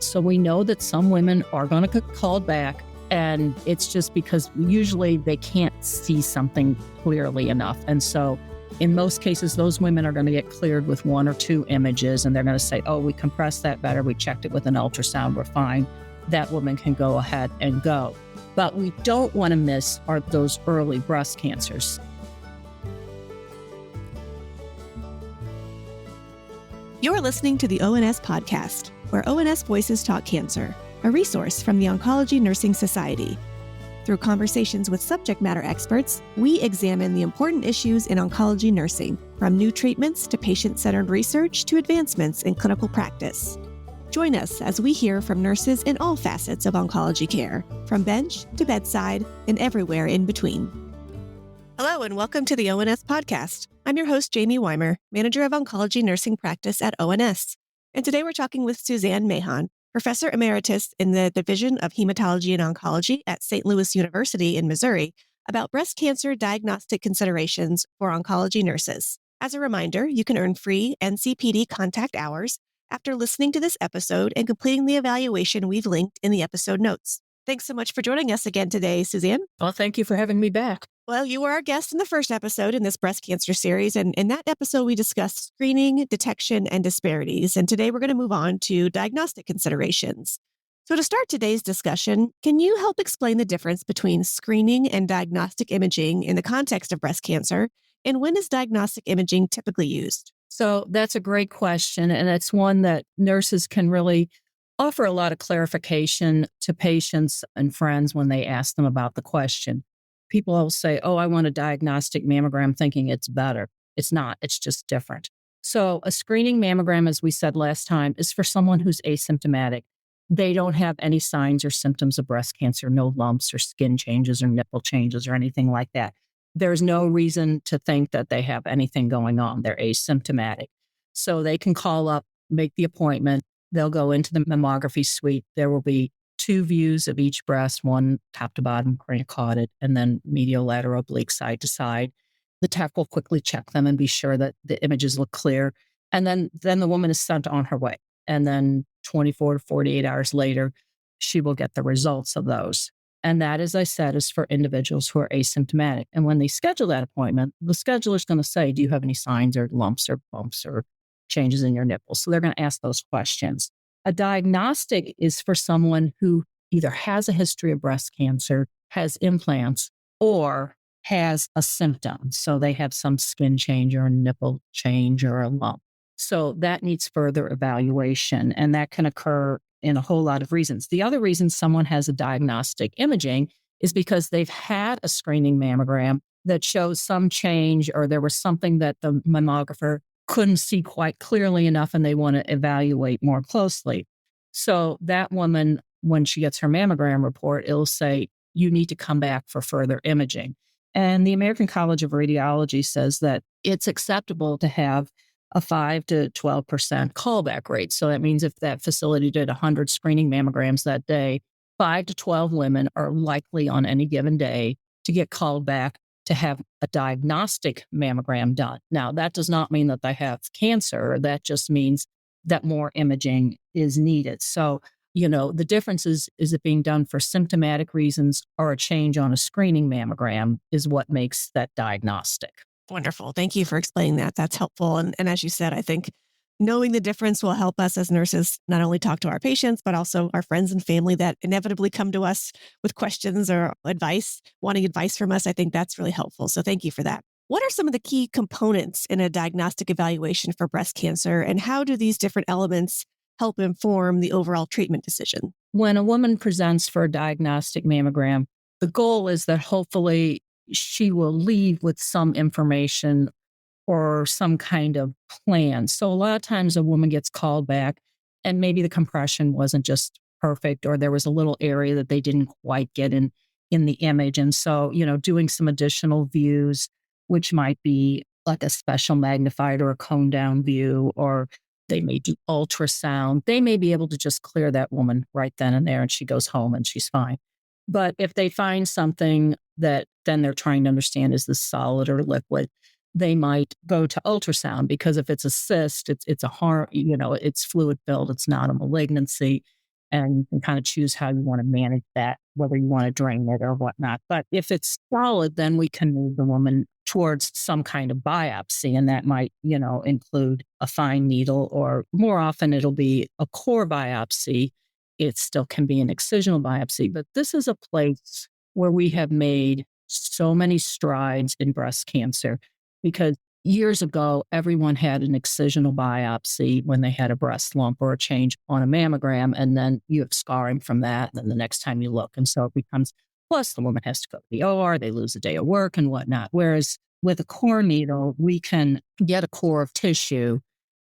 So we know that some women are going to get called back, and it's just because usually they can't see something clearly enough. And so in most cases, those women are going to get cleared with 1 or 2 images, and they're going to say, oh, we compressed that better. We checked it with an ultrasound. We're fine. That woman can go ahead and go. But we don't want to miss are those early breast cancers. You're listening to the ONS podcast, where ONS Voices Talk Cancer, a resource from the Oncology Nursing Society. Through conversations with subject matter experts, we examine the important issues in oncology nursing, from new treatments to patient-centered research to advancements in clinical practice. Join us as we hear from nurses in all facets of oncology care, from bench to bedside and everywhere in between. Hello and welcome to the ONS podcast. I'm your host, Jaime Weimer, Manager of Oncology Nursing Practice at ONS. And today we're talking with Suzanne Mahon, Professor Emeritus in the Division of Hematology and Oncology at St. Louis University in Missouri, about breast cancer diagnostic considerations for oncology nurses. As a reminder, you can earn free NCPD contact hours after listening to this episode and completing the evaluation we've linked in the episode notes. Thanks so much for joining us again today, Suzanne. Well, thank you for having me back. Well, you were our guest in the first episode in this breast cancer series, and in that episode, we discussed screening, detection, and disparities. And today, we're going to move on to diagnostic considerations. So to start today's discussion, can you help explain the difference between screening and diagnostic imaging in the context of breast cancer, and when is diagnostic imaging typically used? So that's a great question, and it's one that nurses can really offer a lot of clarification to patients and friends when they ask them about the question. People will say, oh, I want a diagnostic mammogram thinking it's better. It's not. It's just different. So a screening mammogram, as we said last time, is for someone who's asymptomatic. They don't have any signs or symptoms of breast cancer, no lumps or skin changes or nipple changes or anything like that. There's no reason to think that they have anything going on. They're asymptomatic. So they can call up, make the appointment. They'll go into the mammography suite. There will be 2 views of each breast, one top to bottom, cranial-cauded, and then medial, lateral, oblique, side to side. The tech will quickly check them and be sure that the images look clear. And then the woman is sent on her way. And then 24 to 48 hours later, she will get the results of those. And that, as I said, is for individuals who are asymptomatic. And when they schedule that appointment, the scheduler is going to say, do you have any signs or lumps or bumps or changes in your nipples? So they're going to ask those questions. A diagnostic is for someone who either has a history of breast cancer, has implants, or has a symptom. So they have some skin change or a nipple change or a lump. So that needs further evaluation, and that can occur in a whole lot of reasons. The other reason someone has a diagnostic imaging is because they've had a screening mammogram that shows some change, or there was something that the mammographer couldn't see quite clearly enough and they want to evaluate more closely. So that woman, when she gets her mammogram report, it'll say, you need to come back for further imaging. And the American College of Radiology says that it's acceptable to have a 5 to 12% callback rate. So that means if that facility did 100 screening mammograms that day, 5 to 12 women are likely on any given day to get called back to have a diagnostic mammogram done. Now, that does not mean that they have cancer. That just means that more imaging is needed. So, the difference is it being done for symptomatic reasons or a change on a screening mammogram is what makes that diagnostic. Wonderful. Thank you for explaining that. That's helpful. And as you said, I think knowing the difference will help us as nurses not only talk to our patients, but also our friends and family that inevitably come to us with questions or advice, wanting advice from us. I think that's really helpful. So thank you for that. What are some of the key components in a diagnostic evaluation for breast cancer, and how do these different elements help inform the overall treatment decision? When a woman presents for a diagnostic mammogram, the goal is that hopefully she will leave with some information or some kind of plan. So a lot of times a woman gets called back and maybe the compression wasn't just perfect, or there was a little area that they didn't quite get in the image. And so, doing some additional views, which might be like a special magnified or a cone down view, or they may do ultrasound. They may be able to just clear that woman right then and there, and she goes home and she's fine. But if they find something that then they're trying to understand, is this solid or liquid, they might go to ultrasound, because if it's a cyst, it's a harm, it's fluid filled, it's not a malignancy. and you can kind of choose how you want to manage that, whether you want to drain it or whatnot. But if it's solid, then we can move the woman towards some kind of biopsy. And that might, include a fine needle, or more often it'll be a core biopsy. It still can be an excisional biopsy. But this is a place where we have made so many strides in breast cancer, because years ago, everyone had an excisional biopsy when they had a breast lump or a change on a mammogram, and then you have scarring from that. And then the next time you look, and so it becomes, plus the woman has to go to the OR, they lose a day of work and whatnot. Whereas with a core needle, we can get a core of tissue,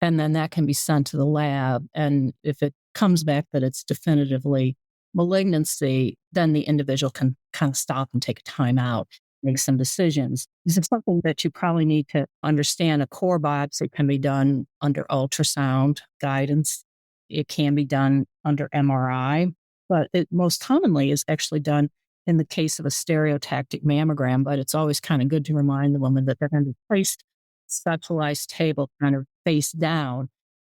and then that can be sent to the lab. And if it comes back that it's definitively malignancy, then the individual can kind of stop and take a time out, make some decisions. This is something that you probably need to understand. A core biopsy can be done under ultrasound guidance. It can be done under MRI, but it most commonly is actually done in the case of a stereotactic mammogram. But it's always kind of good to remind the woman that they're going to be placed centralized table kind of face down,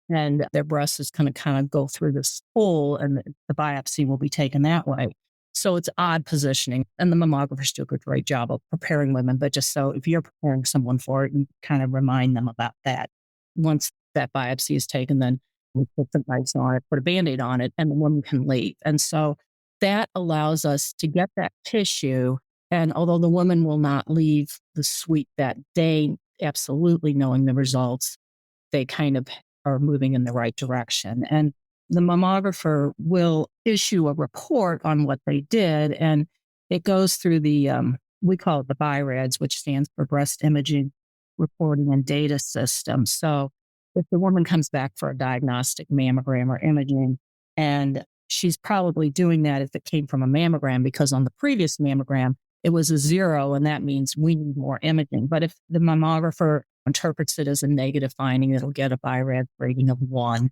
and their breast is going to kind of go through this hole, and the biopsy will be taken that way. So it's odd positioning, and the mammographers do a great job of preparing women. But just so if you're preparing someone for it, you kind of remind them about that. Once that biopsy is taken, then we put some ice on it, put a Band-Aid on it, and the woman can leave. And so that allows us to get that tissue. And although the woman will not leave the suite that day, absolutely knowing the results, they kind of are moving in the right direction. And the mammographer will issue a report on what they did, and it goes through the, we call it the BI-RADS, which stands for Breast Imaging Reporting and Data System. So if the woman comes back for a diagnostic mammogram or imaging, and she's probably doing that if it came from a mammogram, because on the previous mammogram, it was a 0, and that means we need more imaging. But if the mammographer interprets it as a negative finding, it'll get a BI-RADS rating of 1.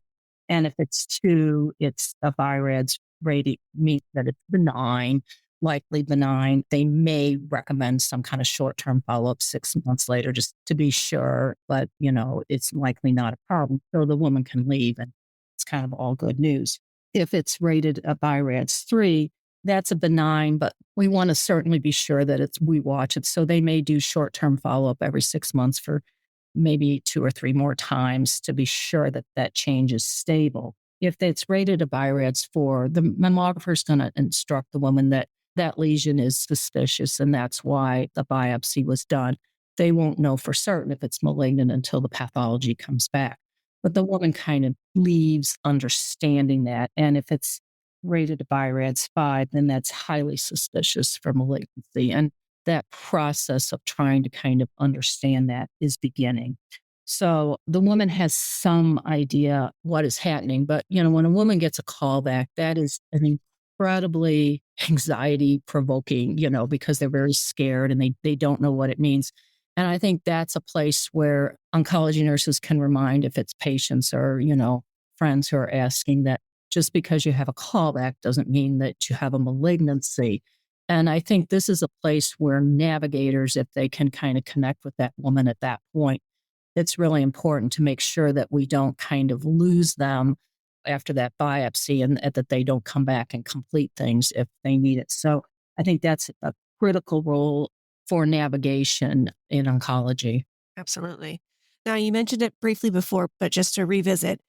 And if it's 2, it's a BI-RADS rating, means that it's benign, likely benign. They may recommend some kind of short-term follow-up 6 months later just to be sure, but, it's likely not a problem. So the woman can leave, and it's kind of all good news. If it's rated a BI-RADS 3, that's a benign, but we want to certainly be sure that we watch it. So they may do short-term follow-up every 6 months for maybe 2 or 3 more times to be sure that that change is stable. If it's rated a BI-RADS 4, the mammographer is going to instruct the woman that that lesion is suspicious, and that's why the biopsy was done. They won't know for certain if it's malignant until the pathology comes back. But the woman kind of leaves understanding that. And if it's rated a BI-RADS 5, then that's highly suspicious for malignancy. And that process of trying to kind of understand that is beginning. So the woman has some idea what is happening. But, when a woman gets a call back, that is an incredibly anxiety provoking, because they're very scared and they don't know what it means. And I think that's a place where oncology nurses can remind, if it's patients or, friends who are asking, that just because you have a callback doesn't mean that you have a malignancy. And I think this is a place where navigators, if they can kind of connect with that woman at that point, it's really important to make sure that we don't kind of lose them after that biopsy, and that they don't come back and complete things if they need it. So I think that's a critical role for navigation in oncology. Absolutely. Now, you mentioned it briefly before, but just to revisit,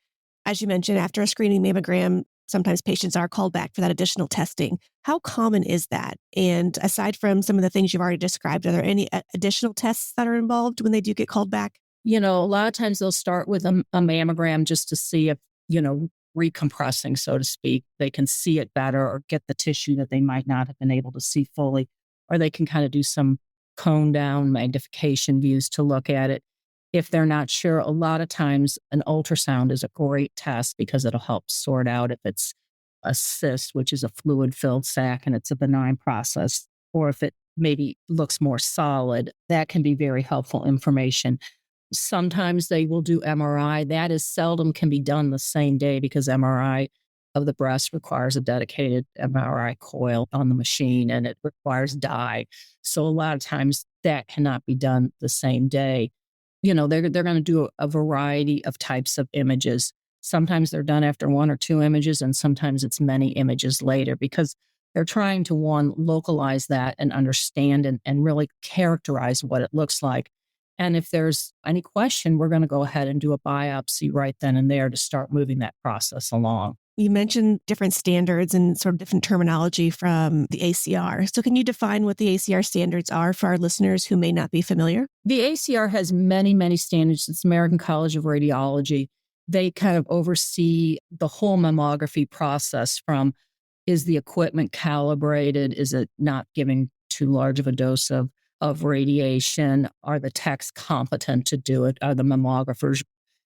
as you mentioned, after a screening mammogram, sometimes patients are called back for that additional testing. How common is that? And aside from some of the things you've already described, are there any additional tests that are involved when they do get called back? A lot of times they'll start with a mammogram just to see if, recompressing, so to speak, they can see it better or get the tissue that they might not have been able to see fully, or they can kind of do some cone down magnification views to look at it. If they're not sure, a lot of times an ultrasound is a great test because it'll help sort out if it's a cyst, which is a fluid-filled sac, and it's a benign process, or if it maybe looks more solid. That can be very helpful information. Sometimes they will do MRI. That is seldom can be done the same day, because MRI of the breast requires a dedicated MRI coil on the machine, and it requires dye. So a lot of times that cannot be done the same day. They're going to do a variety of types of images. Sometimes they're done after 1 or 2 images, and sometimes it's many images later because they're trying to, one, localize that and understand and really characterize what it looks like. And if there's any question, we're going to go ahead and do a biopsy right then and there to start moving that process along. You mentioned different standards and sort of different terminology from the ACR. So can you define what the ACR standards are for our listeners who may not be familiar? The ACR has many, many standards. It's American College of Radiology. They kind of oversee the whole mammography process from, is the equipment calibrated? Is it not giving too large of a dose of radiation? Are the techs competent to do it? Are the mammographers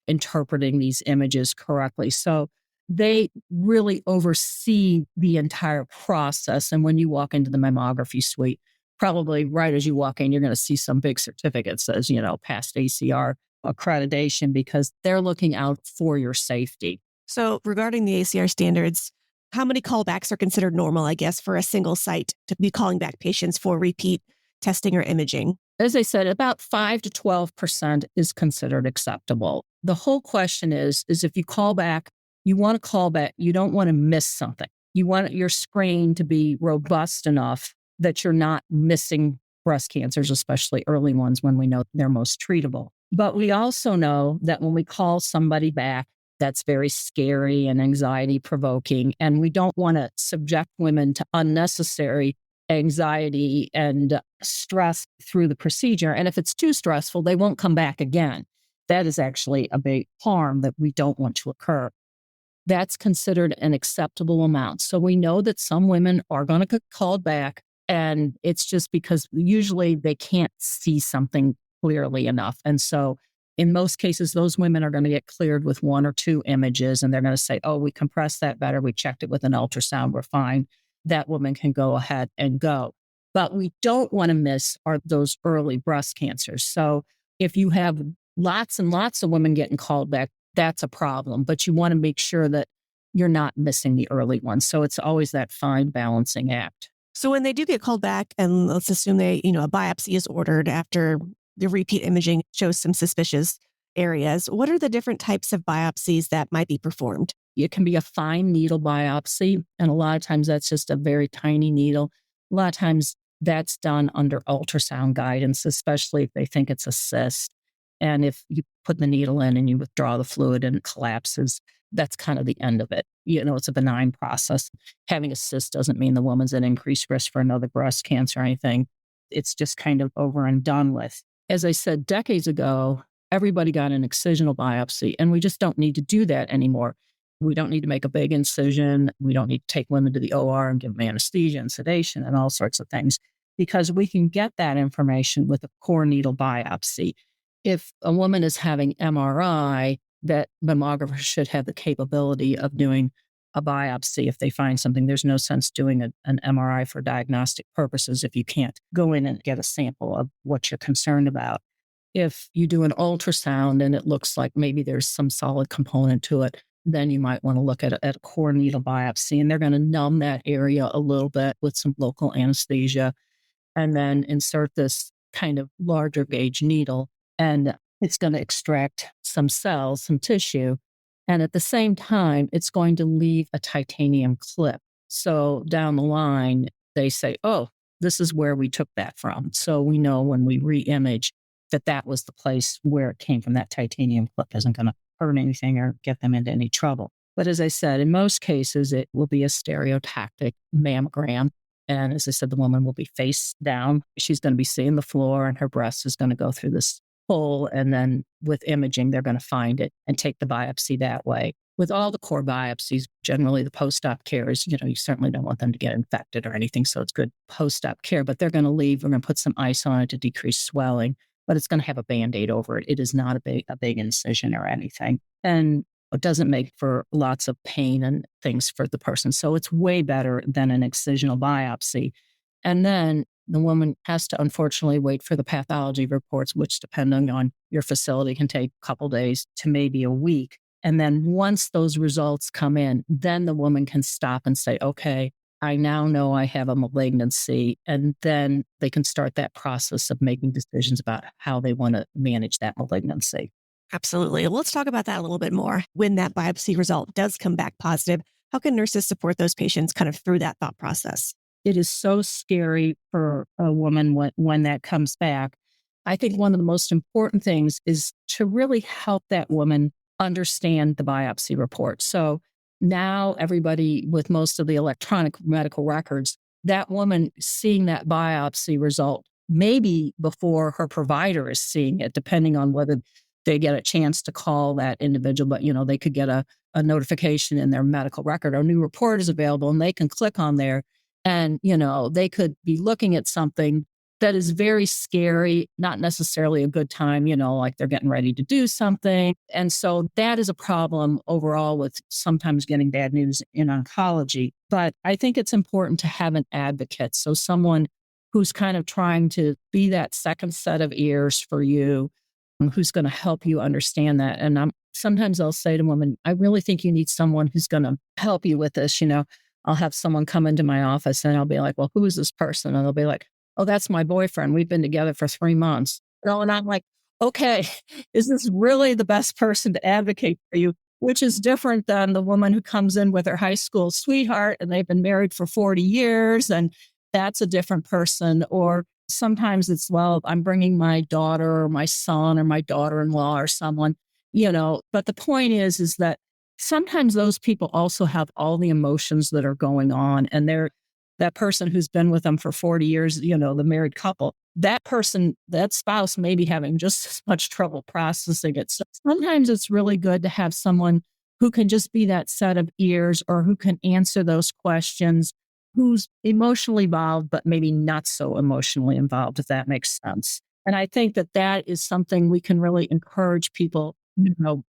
interpreting these images correctly? So they really oversee the entire process. And when you walk into the mammography suite, probably right as you walk in, you're going to see some big certificate that says, past ACR accreditation, because they're looking out for your safety. So regarding the ACR standards, how many callbacks are considered normal, I guess, for a single site to be calling back patients for repeat testing or imaging? As I said, about 5 to 12% is considered acceptable. The whole question is if you call back, you want to call back, you don't want to miss something. You want your screen to be robust enough that you're not missing breast cancers, especially early ones when we know they're most treatable. But we also know that when we call somebody back, that's very scary and anxiety provoking. And we don't want to subject women to unnecessary anxiety and stress through the procedure. And if it's too stressful, they won't come back again. That is actually a big harm that we don't want to occur. That's considered an acceptable amount. So we know that some women are going to get called back, and it's just because usually they can't see something clearly enough. And so in most cases, those women are going to get cleared with 1 or 2 images, and they're going to say, oh, we compressed that better. We checked it with an ultrasound. We're fine. That woman can go ahead and go. But we don't want to miss those early breast cancers. So if you have lots and lots of women getting called back, that's a problem. But you want to make sure that you're not missing the early ones. So it's always that fine balancing act. So when they do get called back, and let's assume a biopsy is ordered after the repeat imaging shows some suspicious areas, what are the different types of biopsies that might be performed? It can be a fine needle biopsy, and a lot of times that's just a very tiny needle. A lot of times that's done under ultrasound guidance, especially if they think it's a cyst. And if you put the needle in and you withdraw the fluid and it collapses, that's kind of the end of it. It's a benign process. Having a cyst doesn't mean the woman's at increased risk for another breast cancer or anything. It's just kind of over and done with. As I said, decades ago, everybody got an excisional biopsy, and we just don't need to do that anymore. We don't need to make a big incision. We don't need to take women to the OR and give them anesthesia and sedation and all sorts of things, because we can get that information with a core needle biopsy. If a woman is having MRI, that mammographer should have the capability of doing a biopsy if they find something. There's no sense doing an MRI for diagnostic purposes if you can't go in and get a sample of what you're concerned about. If you do an ultrasound and it looks like maybe there's some solid component to it, then you might want to look at a core needle biopsy, and they're going to numb that area a little bit with some local anesthesia and then insert this kind of larger gauge needle, and it's going to extract some cells, some tissue. And at the same time, it's going to leave a titanium clip. So down the line, they say, oh, this is where we took that from. So we know when we re-image that was the place where it came from. That titanium clip isn't going to hurt anything or get them into any trouble. But as I said, in most cases, it will be a stereotactic mammogram. And as I said, the woman will be face down. She's going to be seeing the floor, and her breast is going to go through this hole. And then with imaging, they're going to find it and take the biopsy that way. With all the core biopsies, generally the post-op care is, you certainly don't want them to get infected or anything. So it's good post-op care, but they're going to leave. We're going to put some ice on it to decrease swelling, but it's going to have a Band-Aid over it. It is not a big incision or anything. And it doesn't make for lots of pain and things for the person. So it's way better than an excisional biopsy. And then the woman has to unfortunately wait for the pathology reports, which depending on your facility can take a couple days to maybe a week. And then once those results come in, then the woman can stop and say, okay, I now know I have a malignancy. And then they can start that process of making decisions about how they want to manage that malignancy. Absolutely. Well, let's talk about that a little bit more. When that biopsy result does come back positive, how can nurses support those patients kind of through that thought process? It is so scary for a woman when that comes back. I think one of the most important things is to really help that woman understand the biopsy report. So now everybody with most of the electronic medical records, that woman seeing that biopsy result, maybe before her provider is seeing it, depending on whether they get a chance to call that individual, but they could get a notification in their medical record. A new report is available and they can click on there and, they could be looking at something that is very scary, not necessarily a good time, like they're getting ready to do something. And so that is a problem overall with sometimes getting bad news in oncology. But I think it's important to have an advocate. So someone who's kind of trying to be that second set of ears for you, who's going to help you understand that. And sometimes I'll say to women, I really think you need someone who's going to help you with this. I'll have someone come into my office and I'll be like, well, who is this person? And they'll be like, oh, that's my boyfriend. We've been together for 3 months. And I'm like, okay, is this really the best person to advocate for you? Which is different than the woman who comes in with her high school sweetheart and they've been married for 40 years. And that's a different person. Or sometimes it's, well, I'm bringing my daughter or my son or my daughter-in-law or someone, but the point is that sometimes those people also have all the emotions that are going on and they're that person who's been with them for 40 years, the married couple, that person, that spouse may be having just as much trouble processing it. So sometimes it's really good to have someone who can just be that set of ears or who can answer those questions, who's emotionally involved, but maybe not so emotionally involved, if that makes sense. And I think that is something we can really encourage people,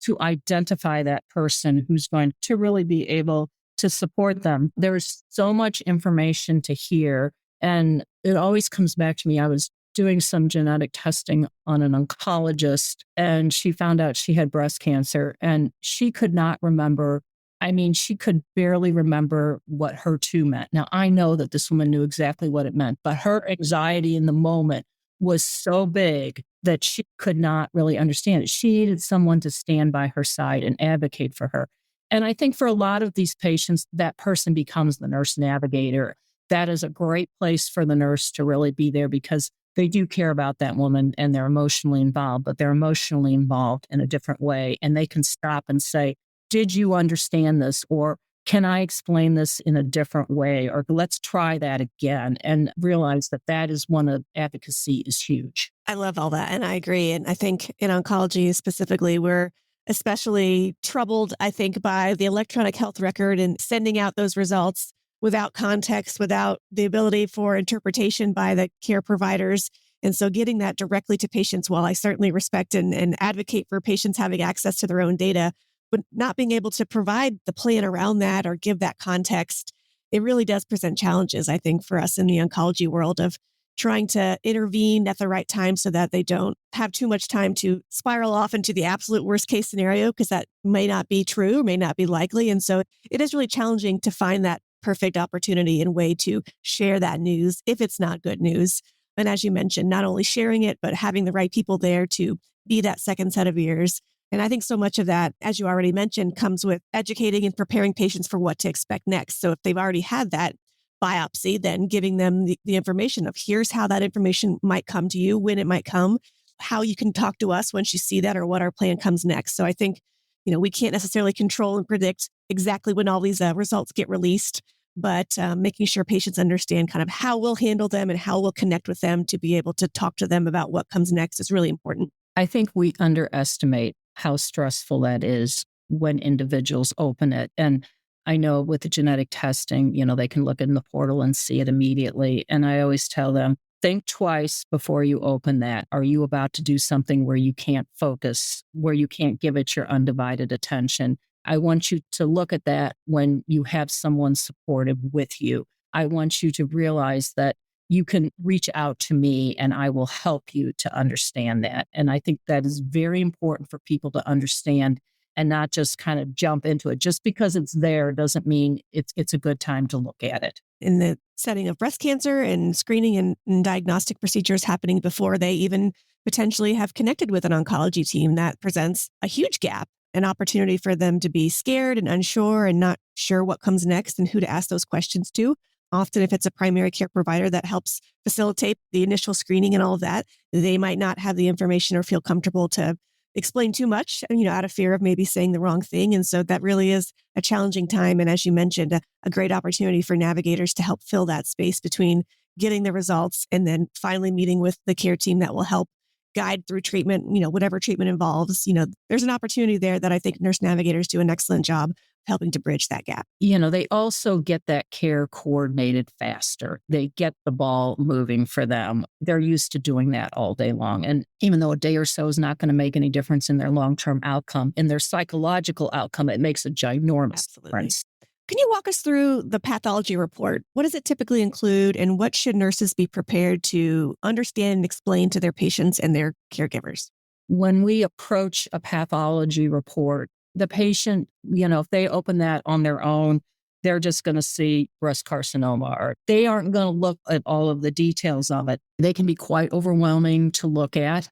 to identify that person who's going to really be able to support them. There's so much information to hear. And it always comes back to me. I was doing some genetic testing on an oncologist and she found out she had breast cancer and she could not remember. I mean, she could barely remember what HER2 meant. Now, I know that this woman knew exactly what it meant, but her anxiety in the moment was so big that she could not really understand it. She needed someone to stand by her side and advocate for her. And I think for a lot of these patients, that person becomes the nurse navigator. That is a great place for the nurse to really be there because they do care about that woman and they're emotionally involved, but they're emotionally involved in a different way. And they can stop and say, did you understand this? Or can I explain this in a different way? Or let's try that again and realize that is one of advocacy is huge. I love all that. And I agree. And I think in oncology specifically, we're especially troubled, I think, by the electronic health record and sending out those results without context, without the ability for interpretation by the care providers. And so getting that directly to patients, while I certainly respect and advocate for patients having access to their own data, but not being able to provide the plan around that or give that context, it really does present challenges, I think, for us in the oncology world of trying to intervene at the right time so that they don't have too much time to spiral off into the absolute worst case scenario, because that may not be true, may not be likely. And so it is really challenging to find that perfect opportunity and way to share that news if it's not good news. And as you mentioned, not only sharing it, but having the right people there to be that second set of ears. And I think so much of that, as you already mentioned, comes with educating and preparing patients for what to expect next. So if they've already had that biopsy, then giving them the information of here's how that information might come to you, when it might come, how you can talk to us once you see that, or what our plan comes next. So I think, we can't necessarily control and predict exactly when all these results get released, but making sure patients understand kind of how we'll handle them and how we'll connect with them to be able to talk to them about what comes next is really important. I think we underestimate how stressful that is when individuals open it. And I know with the genetic testing, they can look in the portal and see it immediately. And I always tell them, think twice before you open that. Are you about to do something where you can't focus, where you can't give it your undivided attention? I want you to look at that when you have someone supportive with you. I want you to realize that you can reach out to me and I will help you to understand that. And I think that is very important for people to understand and not just kind of jump into it. Just because it's there doesn't mean it's a good time to look at it. In the setting of breast cancer and screening and diagnostic procedures happening before they even potentially have connected with an oncology team, that presents a huge gap, an opportunity for them to be scared and unsure and not sure what comes next and who to ask those questions to. Often, if it's a primary care provider that helps facilitate the initial screening and all of that, they might not have the information or feel comfortable to explain too much, out of fear of maybe saying the wrong thing. And so that really is a challenging time. And as you mentioned, a great opportunity for navigators to help fill that space between getting the results and then finally meeting with the care team that will help guide through treatment, whatever treatment involves. There's an opportunity there that I think nurse navigators do an excellent job of helping to bridge that gap. They also get that care coordinated faster. They get the ball moving for them. They're used to doing that all day long. And even though a day or so is not going to make any difference in their long-term outcome, in their psychological outcome, it makes a ginormous difference. Can you walk us through the pathology report? What does it typically include, and what should nurses be prepared to understand and explain to their patients and their caregivers? When we approach a pathology report, the patient, if they open that on their own, they're just going to see breast carcinoma, or they aren't going to look at all of the details of it. They can be quite overwhelming to look at.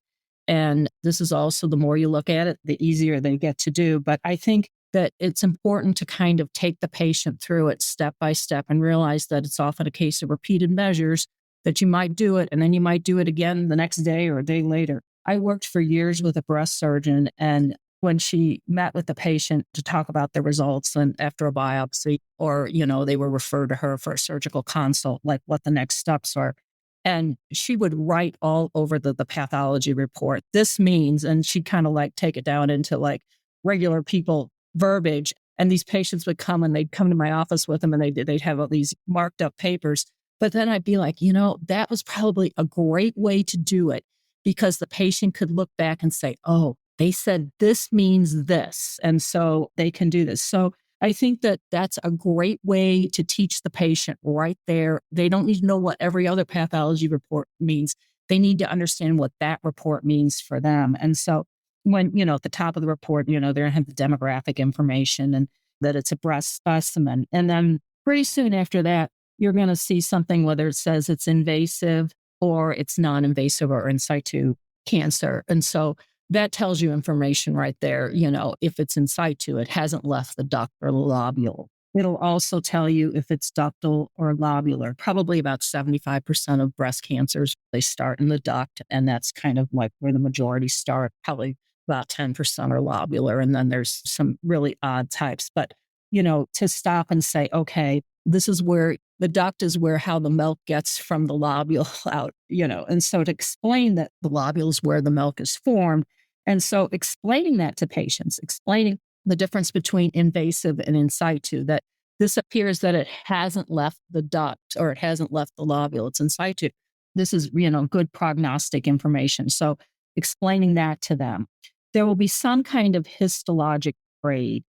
And this is also, the more you look at it, the easier they get to do. But I think that it's important to kind of take the patient through it step by step and realize that it's often a case of repeated measures, that you might do it and then you might do it again the next day or a day later. I worked for years with a breast surgeon, and when she met with the patient to talk about the results and after a biopsy, or, they were referred to her for a surgical consult, like what the next steps are. And she would write all over the pathology report. This means, and she'd kind of like take it down into like regular people verbiage. And these patients would come and they'd come to my office with them, and they'd have all these marked up papers. But then I'd be like, that was probably a great way to do it, because the patient could look back and say, oh, they said this means this, and so they can do this. So I think that that's a great way to teach the patient right there. They don't need to know what every other pathology report means. They need to understand what that report means for them. And so when, at the top of the report, they're going to have the demographic information and that it's a breast specimen. And then pretty soon after that, you're going to see something, whether it says it's invasive or it's non-invasive or in situ cancer. And so that tells you information right there. If it's in situ, it hasn't left the duct or lobule. It'll also tell you if it's ductal or lobular. Probably about 75% of breast cancers, they start in the duct, and that's kind of like where the majority start. Probably about 10% are lobular, and then there's some really odd types. But, to stop and say, okay, this is where the duct is, where how the milk gets from the lobule out, and so to explain that the lobule is where the milk is formed. And so explaining that to patients, explaining the difference between invasive and in situ, that this appears that it hasn't left the duct or it hasn't left the lobule, it's in situ. This is, good prognostic information. So explaining that to them. There will be some kind of histologic grade,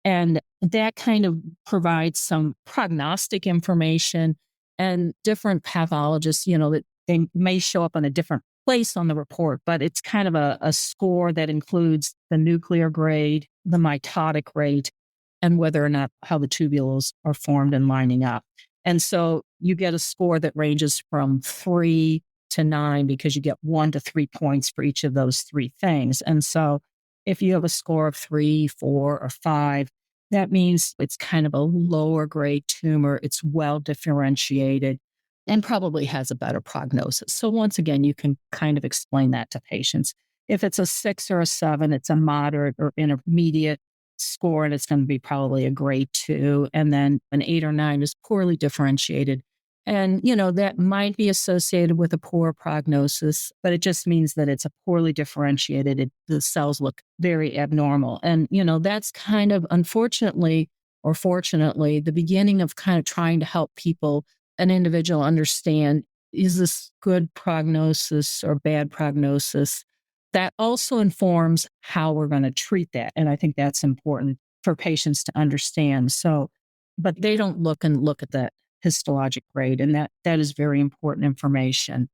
and that kind of provides some prognostic information. And different pathologists, that they may show up on a different place on the report, but it's kind of a score that includes the nuclear grade, the mitotic rate, and whether or not how the tubules are formed and lining up. And so you get a score that ranges from 3 to 9, because you get 1 to 3 points for each of those 3 things. And so if you have a score of 3, 4, or 5, that means it's kind of a lower grade tumor. It's well differentiated and probably has a better prognosis. So once again, you can kind of explain that to patients. If it's a 6 or a 7, it's a moderate or intermediate score, and it's going to be probably a grade 2. And then an 8 or 9 is poorly differentiated. And, that might be associated with a poor prognosis, but it just means that it's a poorly differentiated. The cells look very abnormal. And, that's kind of, unfortunately or fortunately, the beginning of kind of trying to help people, an individual, understand, is this good prognosis or bad prognosis? That also informs how we're going to treat that. And I think that's important for patients to understand. So, but they don't look at that histologic grade, and that is very important information.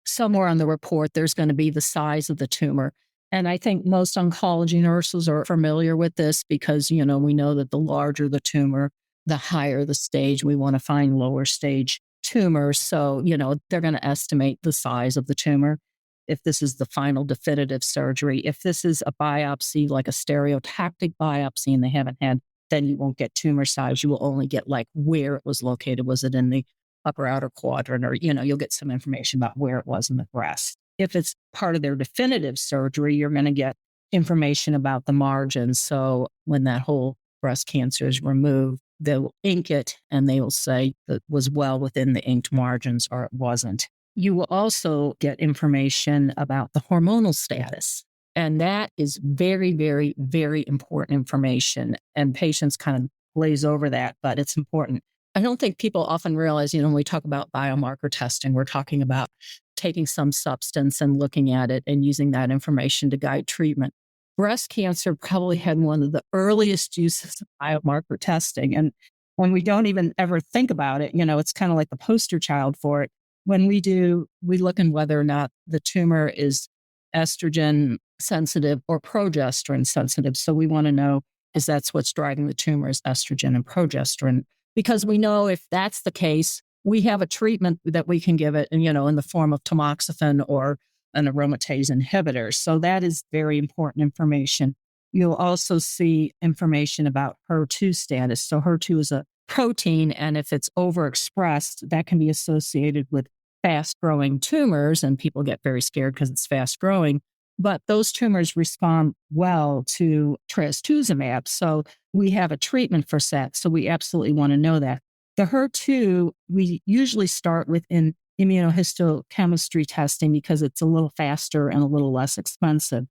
Somewhere on the report, there's going to be the size of the tumor. And I think most oncology nurses are familiar with this because, we know that the larger the tumor, the higher the stage. We want to find lower stage tumors. So, they're going to estimate the size of the tumor. If this is the final definitive surgery, if this is a biopsy, like a stereotactic biopsy, and they haven't had, then you won't get tumor size. You will only get like where it was located. Was it in the upper outer quadrant? Or, you'll get some information about where it was in the breast. If it's part of their definitive surgery, you're going to get information about the margins. So when that whole breast cancer is removed, they'll ink it and they will say that it was well within the inked margins or it wasn't. You will also get information about the hormonal status. And that is very, very, very important information. And patients kind of glaze over that, but it's important. I don't think people often realize, when we talk about biomarker testing, we're talking about taking some substance and looking at it and using that information to guide treatment. Breast cancer probably had one of the earliest uses of biomarker testing. And when we don't even ever think about it, it's kind of like the poster child for it. When we do, we look in whether or not the tumor is estrogen sensitive or progesterone sensitive. So we want to know is that's what's driving the tumor is estrogen and progesterone. Because we know if that's the case, we have a treatment that we can give it, in the form of tamoxifen or an aromatase inhibitor. So that is very important information. You'll also see information about HER2 status. So HER2 is a protein, and if it's overexpressed, that can be associated with fast-growing tumors, and people get very scared because it's fast-growing. But those tumors respond well to trastuzumab. So we have a treatment for that. So we absolutely want to know that. The HER2, we usually start with an immunohistochemistry testing because it's a little faster and a little less expensive.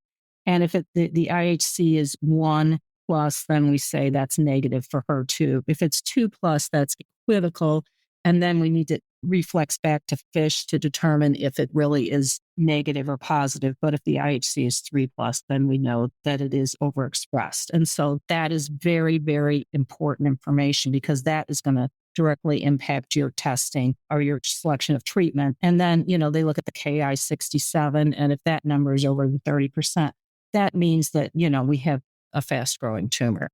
And if the IHC is 1 plus, then we say that's negative for HER2. If it's 2 plus, that's equivocal. And then we need to reflex back to FISH to determine if it really is negative or positive. But if the IHC is 3 plus, then we know that it is overexpressed. And so that is very, very important information because that is going to directly impact your testing or your selection of treatment. And then, they look at the Ki-67, and if that number is over 30%, that means that, we have a fast-growing tumor.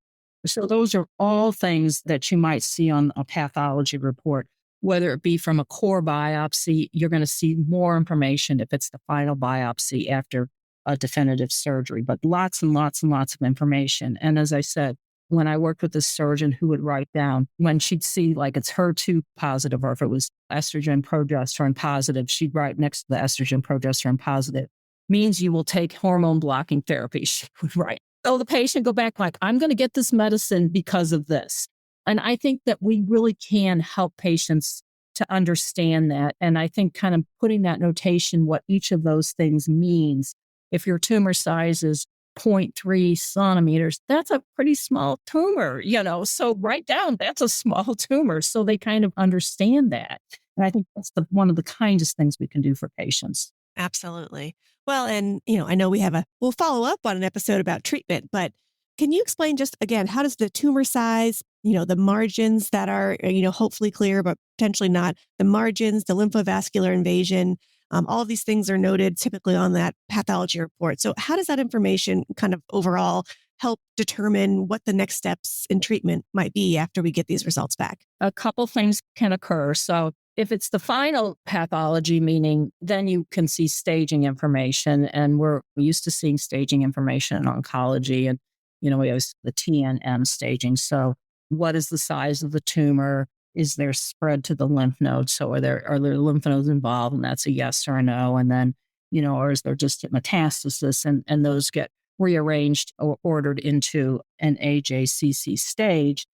So those are all things that you might see on a pathology report. Whether it be from a core biopsy, you're going to see more information if it's the final biopsy after a definitive surgery, but lots and lots and lots of information. And as I said, when I worked with a surgeon who would write down when she'd see like it's HER2 positive or if it was estrogen progesterone positive, she'd write next to the estrogen progesterone positive means you will take hormone blocking therapy. She would write. So the patient go back like, I'm going to get this medicine because of this. And I think that we really can help patients to understand that. And I think kind of putting that notation, what each of those things means. If your tumor size is 0.3 centimeters, that's a pretty small tumor, so write down that's a small tumor. So they kind of understand that. And I think that's one of the kindest things we can do for patients. Absolutely. Well, and, I know we'll follow up on an episode about treatment, but can you explain just again, how does the tumor size, the margins that are, hopefully clear, but potentially not, the margins, the lymphovascular invasion, all of these things are noted typically on that pathology report. So how does that information kind of overall help determine what the next steps in treatment might be after we get these results back? A couple things can occur. So if it's the final pathology, meaning then you can see staging information, and we're used to seeing staging information in oncology, and we have the TNM staging. So what is the size of the tumor? Is there spread to the lymph nodes? So are there lymph nodes involved? And that's a yes or a no. And then, or is there just metastasis? And those get rearranged or ordered into an AJCC stage.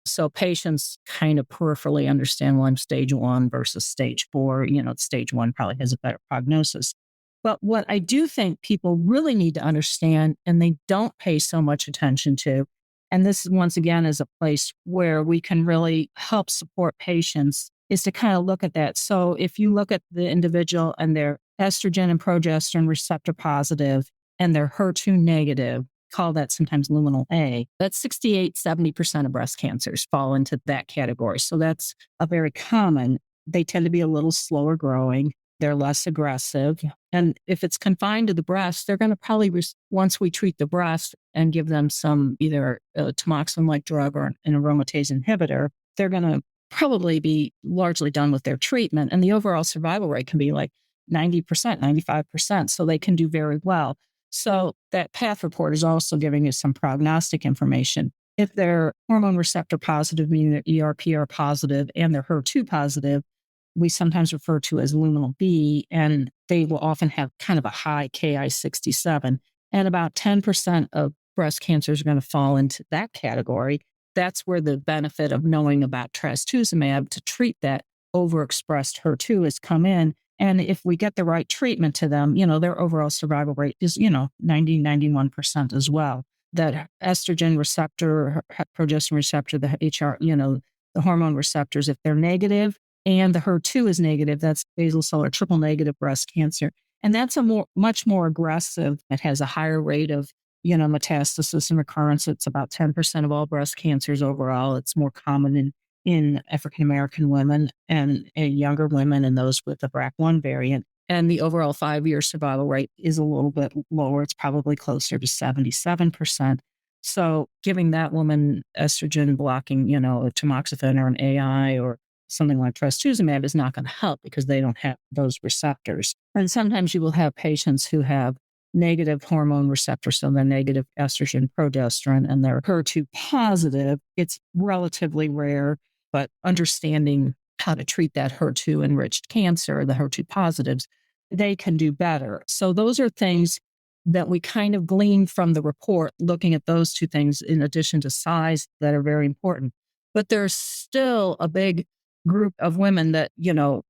So patients kind of peripherally understand, well, I'm stage 1 versus stage 4. Stage 1 probably has a better prognosis. But what I do think people really need to understand, and they don't pay so much attention to, and this once again is a place where we can really help support patients, is to kind of look at that. So if you look at the individual and they're estrogen and progesterone receptor positive and they're HER2 negative, call that sometimes luminal A, that's 68-70% of breast cancers fall into that category. So that's a very common. They tend to be a little slower growing. They're less aggressive. And if it's confined to the breast, they're going to probably, once we treat the breast and give them some either a tamoxifen-like drug or an aromatase inhibitor, they're going to probably be largely done with their treatment. And the overall survival rate can be like 90%, 95%. So they can do very well. So that path report is also giving you some prognostic information. If they're hormone receptor positive, meaning they're ERPR positive and they're HER2 positive, we sometimes refer to as luminal B, and they will often have kind of a high Ki-67. And about 10% of breast cancers are going to fall into that category. That's where the benefit of knowing about trastuzumab to treat that overexpressed HER2 has come in. And if we get the right treatment to them, their overall survival rate is, 90, 91% as well. That estrogen receptor, progesterone receptor, the HR, the hormone receptors, if they're negative and the HER2 is negative, that's basal cell or triple negative breast cancer. And that's much more aggressive. It has a higher rate of, metastasis and recurrence. It's about 10% of all breast cancers overall. It's more common in African-American women and younger women and those with the BRCA1 variant. And the overall 5-year survival rate is a little bit lower. It's probably closer to 77%. So giving that woman estrogen blocking, a tamoxifen or an AI or something like trastuzumab is not going to help because they don't have those receptors. And sometimes you will have patients who have negative hormone receptors, so they're negative estrogen, progesterone, and they're HER2 positive. It's relatively rare, but understanding how to treat that HER2 enriched cancer, the HER2 positives, they can do better. So those are things that we kind of glean from the report, looking at those two things in addition to size that are very important. But there's still a big group of women that,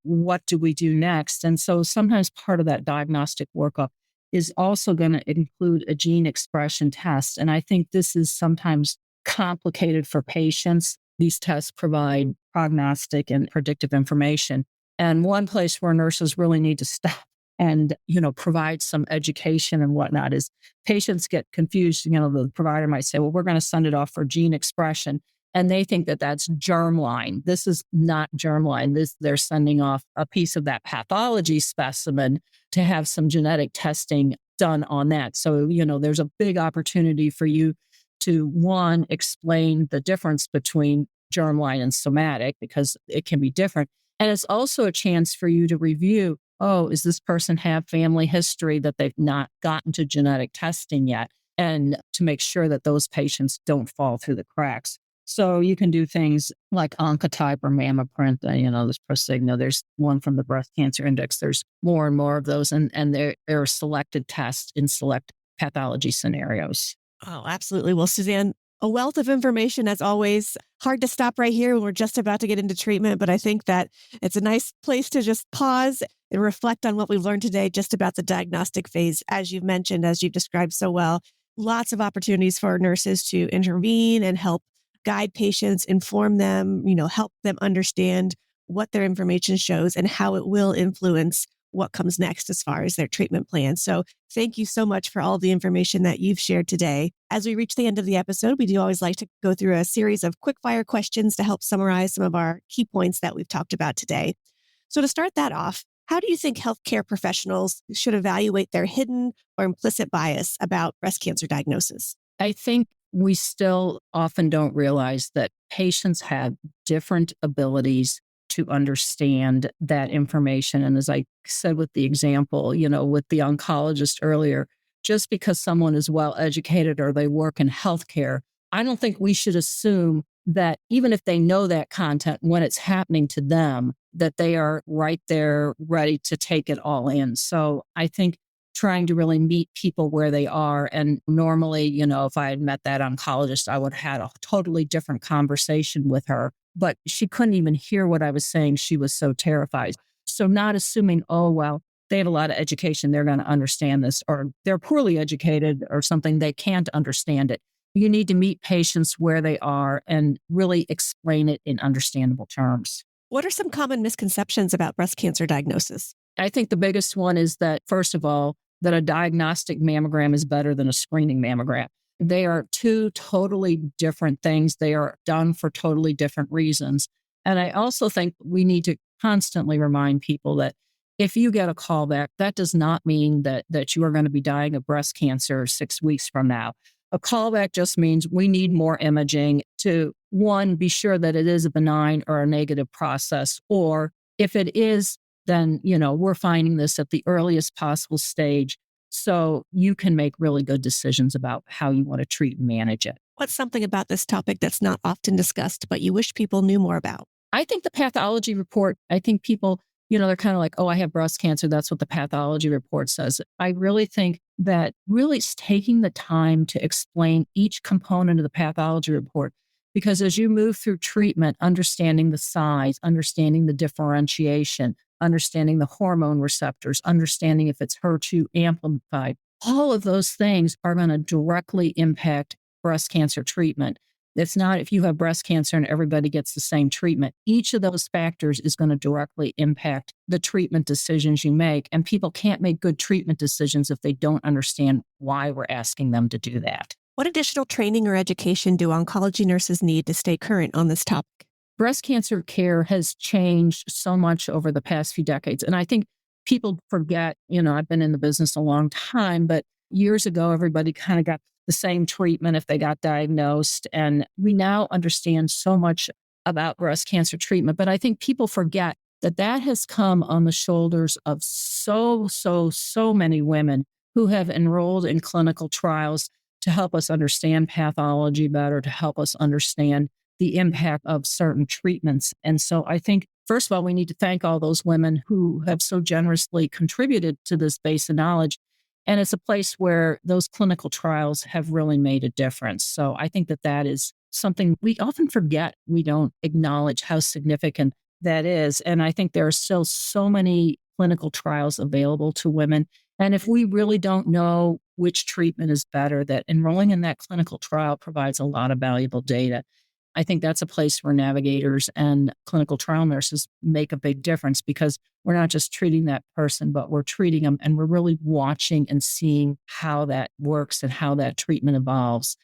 what do we do next? And so sometimes part of that diagnostic workup is also going to include a gene expression test. And I think this is sometimes complicated for patients. These tests provide prognostic and predictive information. And one place where nurses really need to stop and, provide some education and whatnot is patients get confused. The provider might say, well, we're going to send it off for gene expression. And they think that that's germline. This is not germline. They're sending off a piece of that pathology specimen to have some genetic testing done on that. So, there's a big opportunity for you to, one, explain the difference between germline and somatic because it can be different. And it's also a chance for you to review, is this person have family history that they've not gotten to genetic testing yet? And to make sure that those patients don't fall through the cracks. So you can do things like Oncotype or MammaPrint, there's Prosigna, there's one from the Breast Cancer Index. There's more and more of those, and they're selected tests in select pathology scenarios. Oh, absolutely. Well, Suzanne, a wealth of information as always. Hard to stop right here when we're just about to get into treatment, but I think that it's a nice place to just pause and reflect on what we've learned today just about the diagnostic phase, as you've mentioned, as you've described so well. Lots of opportunities for nurses to intervene and help guide patients, inform them, help them understand what their information shows and how it will influence what comes next as far as their treatment plan. So thank you so much for all the information that you've shared today. As we reach the end of the episode, we do always like to go through a series of quick fire questions to help summarize some of our key points that we've talked about today. So to start that off, how do you think healthcare professionals should evaluate their hidden or implicit bias about breast cancer diagnosis? I think we still often don't realize that patients have different abilities to understand that information. And as I said with the example, with the oncologist earlier, just because someone is well educated or they work in healthcare, I don't think we should assume that even if they know that content, when it's happening to them, that they are right there ready to take it all in. So I think trying to really meet people where they are. And normally, if I had met that oncologist, I would have had a totally different conversation with her, but she couldn't even hear what I was saying. She was so terrified. So not assuming, they have a lot of education, they're going to understand this, or they're poorly educated or something, they can't understand it. You need to meet patients where they are and really explain it in understandable terms. What are some common misconceptions about breast cancer diagnosis? I think the biggest one is that, first of all, that a diagnostic mammogram is better than a screening mammogram. They are two totally different things. They are done for totally different reasons. And I also think we need to constantly remind people that if you get a call back, that does not mean that you are going to be dying of breast cancer 6 weeks from now. A callback just means we need more imaging to, one, be sure that it is a benign or a negative process. Or if it is, then, we're finding this at the earliest possible stage. So you can make really good decisions about how you want to treat and manage it. What's something about this topic that's not often discussed, but you wish people knew more about? I think the pathology report, I think people, they're kind of like, oh, I have breast cancer. That's what the pathology report says. I really think that really taking the time to explain each component of the pathology report, because as you move through treatment, understanding the size, understanding the differentiation, understanding the hormone receptors, understanding if it's HER2 amplified, all of those things are going to directly impact breast cancer treatment. It's not if you have breast cancer and everybody gets the same treatment. Each of those factors is going to directly impact the treatment decisions you make. And people can't make good treatment decisions if they don't understand why we're asking them to do that. What additional training or education do oncology nurses need to stay current on this topic? Breast cancer care has changed so much over the past few decades. And I think people forget, I've been in the business a long time, but years ago, everybody kind of got the same treatment if they got diagnosed. And we now understand so much about breast cancer treatment. But I think people forget that has come on the shoulders of so many women who have enrolled in clinical trials to help us understand pathology better, to help us understand the impact of certain treatments. And so I think, first of all, we need to thank all those women who have so generously contributed to this base of knowledge. And it's a place where those clinical trials have really made a difference. So I think that is something we often forget. We don't acknowledge how significant that is. And I think there are still so many clinical trials available to women. And if we really don't know which treatment is better, that enrolling in that clinical trial provides a lot of valuable data. I think that's a place where navigators and clinical trial nurses make a big difference, because we're not just treating that person, but we're treating them and we're really watching and seeing how that works and how that treatment evolves.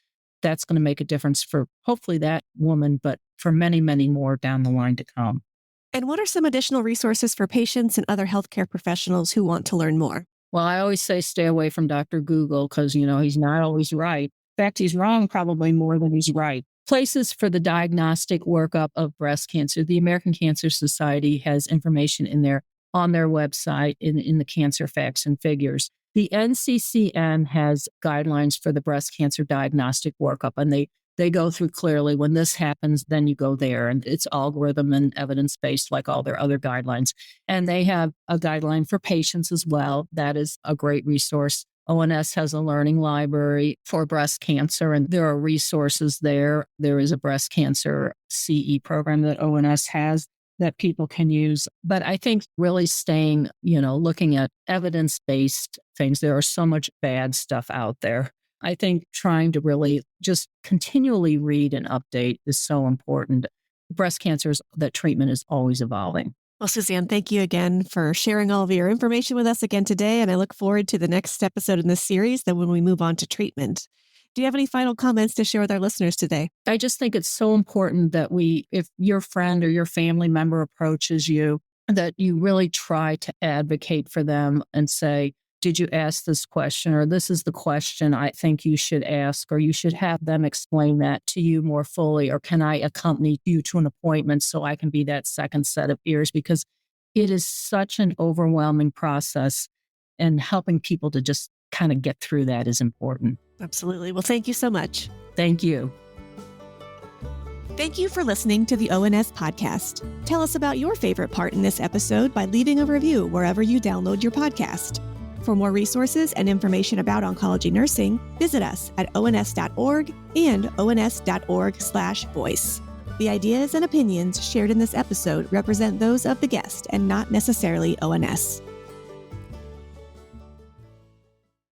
That's going to make a difference for hopefully that woman, but for many, many more down the line to come. And what are some additional resources for patients and other healthcare professionals who want to learn more? Well, I always say stay away from Dr. Google because, he's not always right. In fact, he's wrong probably more than he's right. Places for the diagnostic workup of breast cancer. The American Cancer Society has information in there on their website in the cancer facts and figures. The NCCN has guidelines for the breast cancer diagnostic workup, and they go through clearly when this happens, then you go there. And it's algorithm and evidence-based like all their other guidelines. And they have a guideline for patients as well. That is a great resource. ONS has a learning library for breast cancer, and there are resources there. There is a breast cancer CE program that ONS has that people can use. But I think really staying, looking at evidence-based things, there are so much bad stuff out there. I think trying to really just continually read and update is so important. Breast cancer, that treatment is always evolving. Well, Suzanne, thank you again for sharing all of your information with us again today. And I look forward to the next episode in this series, then when we move on to treatment. Do you have any final comments to share with our listeners today? I just think it's so important that if your friend or your family member approaches you, that you really try to advocate for them and say, did you ask this question? Or this is the question I think you should ask, or you should have them explain that to you more fully. Or can I accompany you to an appointment so I can be that second set of ears? Because it is such an overwhelming process, and helping people to just kind of get through that is important. Absolutely. Well, thank you so much. Thank you. Thank you for listening to the ONS podcast. Tell us about your favorite part in this episode by leaving a review wherever you download your podcast. For more resources and information about oncology nursing, visit us at ons.org and ons.org/voice. The ideas and opinions shared in this episode represent those of the guest and not necessarily ONS.